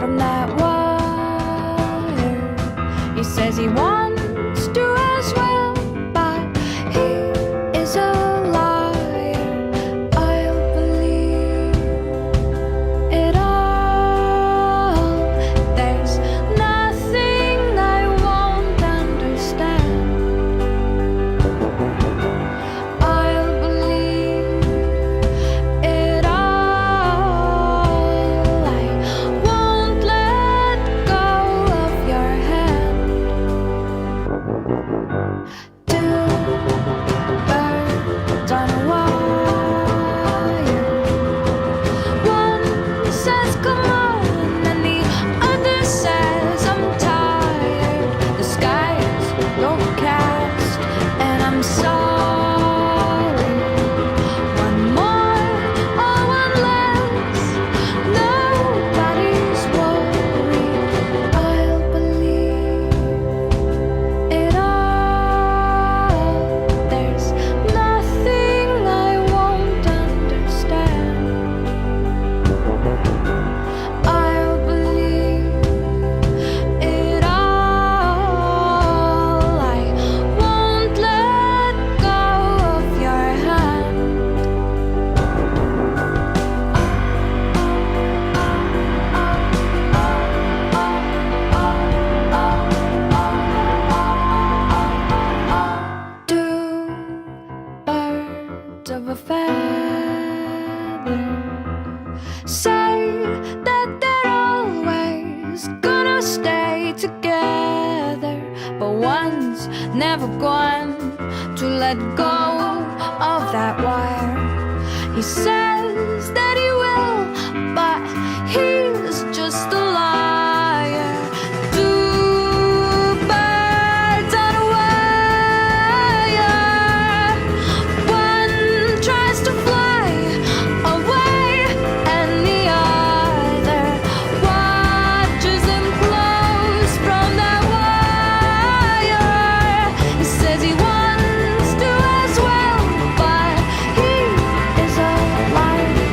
from that wire. He says he wants to as well, but he is a liar. I'll believe it all. There's nothing I won't understand. I'll believe it all. I won't let go of your hand. Two birds on a wire. One says come on, and the other says I'm tired. The sky is overcast, and I'm sorry. One more or one less, nobody's worried. I'll believe it all. There's nothing I won't understand. I'll believe it all. I won't let go of your hand. Two birds of a feather say that they're always gonna stay together, but one's never going to let go of that wire. He says that he will, but he's just a liar. Two birds on a wire. One tries to fly away, and the other watches him close from that wire. He says he wants to as well, but he is a liar.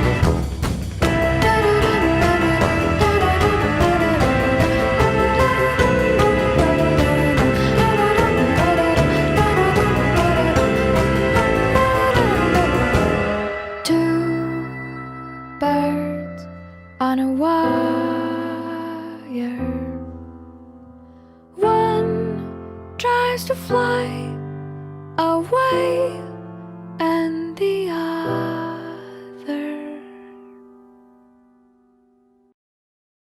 Two birds on a wire. One tries to fly away,